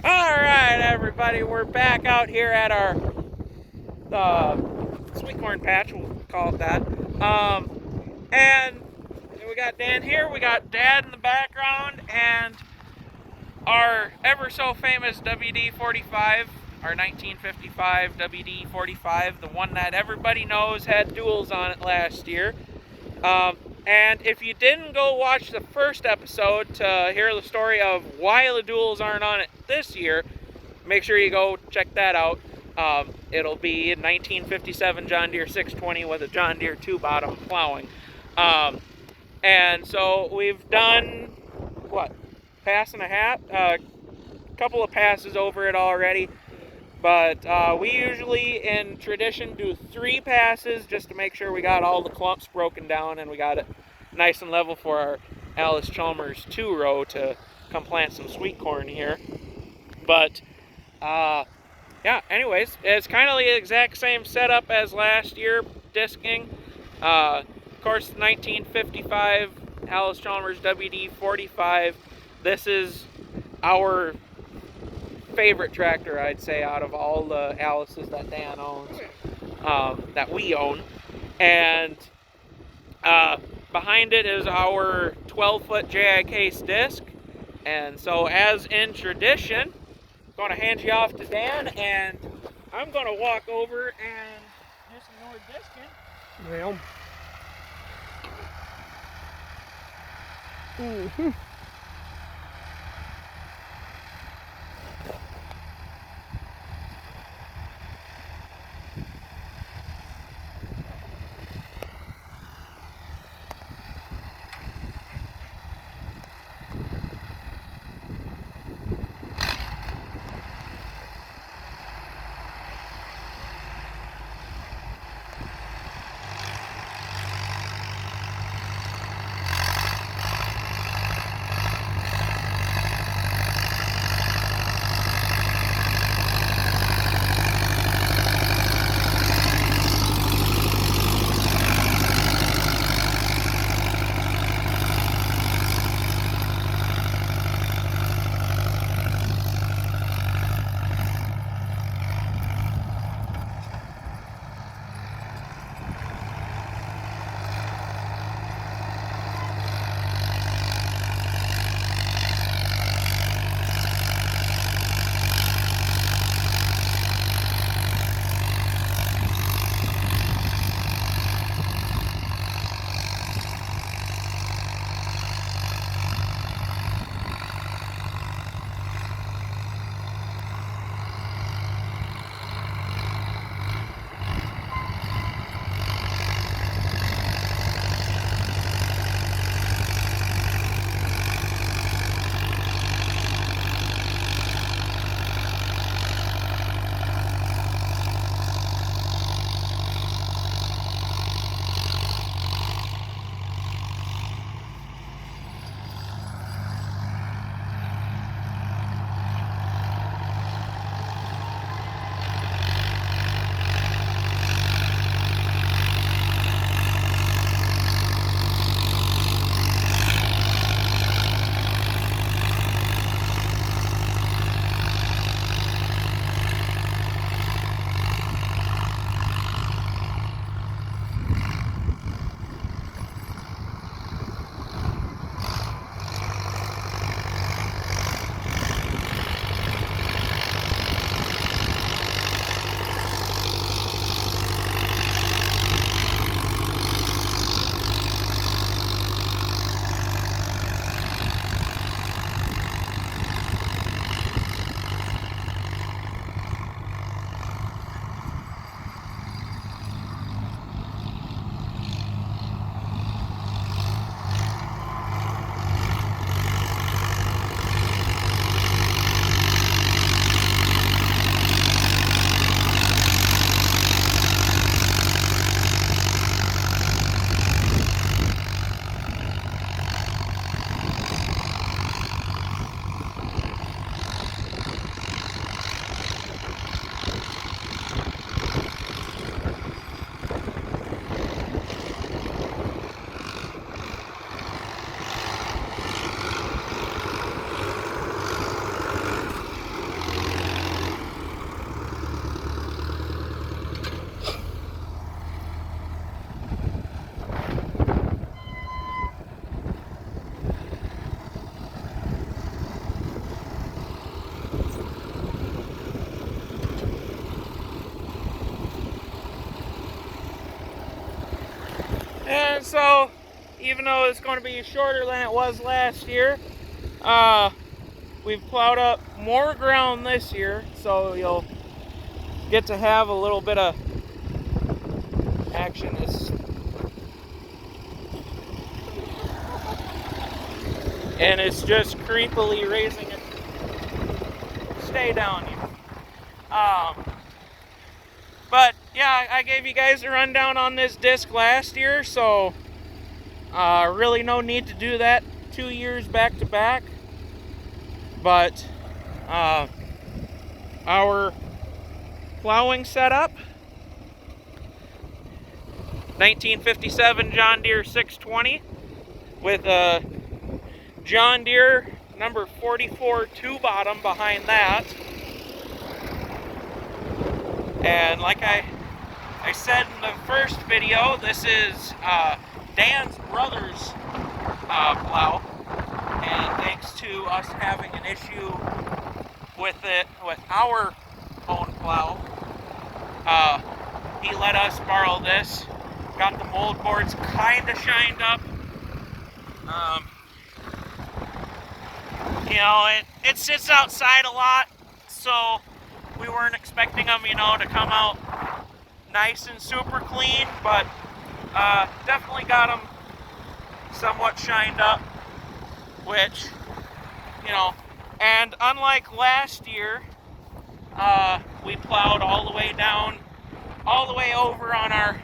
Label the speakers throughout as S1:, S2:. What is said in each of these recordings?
S1: Alright, everybody, we're back out here at our sweet corn patch, we'll call it that. And we got Dan here, we got Dad in the background, and our ever so famous WD-45, our 1955 WD-45, the one that everybody knows had duals on it last year. And if you didn't go watch the first episode to hear the story of why the duals aren't on it this year, make sure you go check that out. It'll be a 1957 John Deere 620 with a John Deere 2-bottom plowing. And so we've done, what, pass and a half? A couple of passes over it already. But we usually, in tradition, do 3 passes just to make sure we got all the clumps broken down and we got it nice and level for our Allis Chalmers 2 row to come plant some sweet corn here. But, yeah, anyways, it's kind of the exact same setup as last year, disking. Of course, 1955 Allis Chalmers WD-45. This is our favorite tractor, I'd say, out of all the Allises that Dan owns, that we own. And behind it is our 12-foot JI case disc. And so, as in tradition, I'm going to hand you off to Dan, and I'm going to walk over and do some more disking.
S2: Well. Mm-hmm.
S1: so even though it's going to be shorter than it was last year, we've plowed up more ground this year, so you'll get to have a little bit of action. And it's just creepily raising it. Stay down here. But yeah, I gave you guys a rundown on this disc last year, so really no need to do that 2 years back to back. But our plowing setup, 1957 John Deere 620 with a John Deere number 44 two-bottom behind that. And like I said in the first video, this is Dan's brother's plow. And thanks to us having an issue with our own plow, he let us borrow this. Got the mold boards kind of shined up. You know, it sits outside a lot, so we weren't expecting them, you know, to come out nice and super clean, but definitely got them somewhat shined up, which, you know, and unlike last year, we plowed all the way down, all the way over on our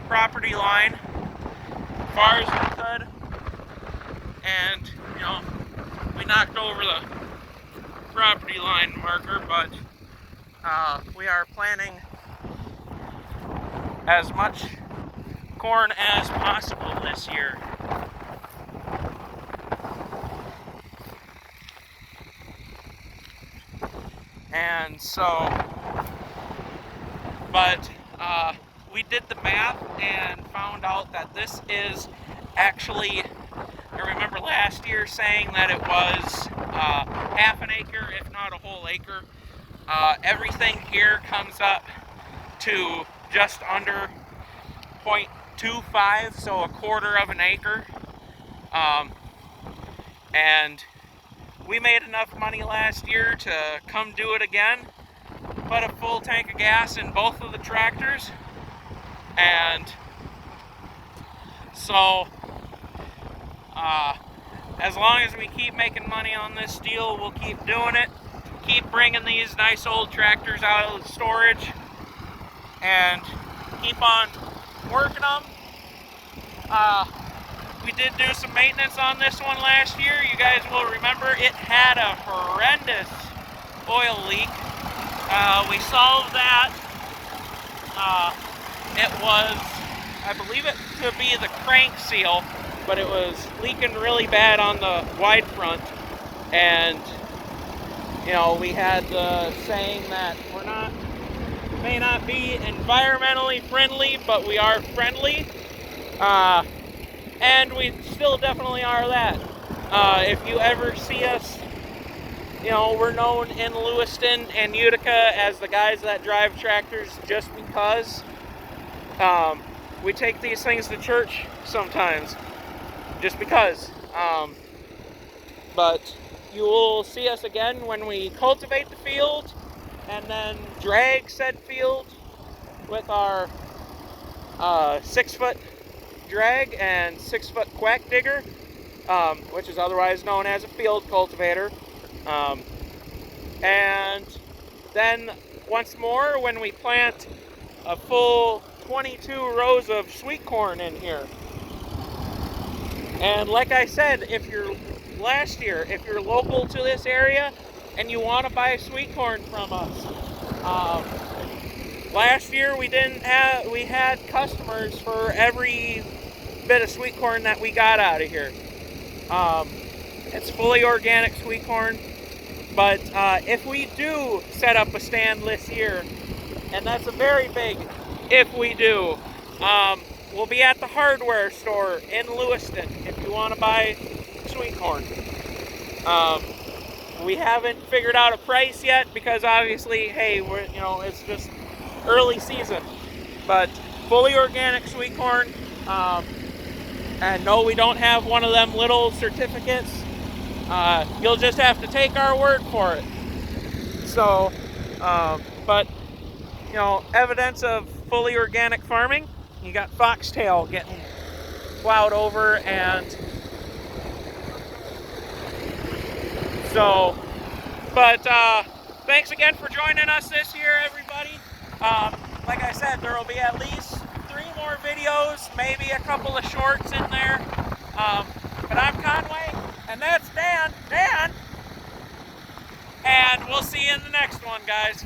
S1: property line, as far as we could, and, you know, we knocked over the property line marker, but we are planting as much corn as possible this year. And so, but we did the math and found out that this is actually, I remember last year saying that it was half an acre, if not a whole acre. Everything here comes up to just under 0.25, so a quarter of an acre. And we made enough money last year to come do it again. Put a full tank of gas in both of the tractors. And so as long as we keep making money on this deal, we'll keep doing it. Keep bringing these nice old tractors out of the storage and keep on working them. We did do some maintenance on this one last year. You guys will remember it had a horrendous oil leak. We solved that. It was, I believe it to be the crank seal, but it was leaking really bad on the wide front. And, you know, we had the saying that may not be environmentally friendly, but we are friendly. And we still definitely are that. If you ever see us, you know, we're known in Lewiston and Utica as the guys that drive tractors just because. We take these things to church sometimes, just because. But you will see us again when we cultivate the field and then drag said field with our 6-foot drag and 6-foot quack digger, which is otherwise known as a field cultivator. And then once more when we plant a full 22 rows of sweet corn in here. And like I said, if you're local to this area and you want to buy sweet corn from us, last year we had customers for every bit of sweet corn that we got out of here. It's fully organic sweet corn, but if we do set up a stand this year, and that's a very big if we do, we'll be at the hardware store in Lewiston if you want to buy sweet corn. We haven't figured out a price yet because obviously, hey, it's just early season. But fully organic sweet corn, And no, we don't have one of them little certificates. You'll just have to take our word for it. So, but, you know, evidence of fully organic farming, you got foxtail getting plowed over, and so, but thanks again for joining us this year, everybody. Like I said, there will be at least 3 more videos, maybe a couple of shorts in there. But I'm Conway, and that's Dan, and we'll see you in the next one, guys.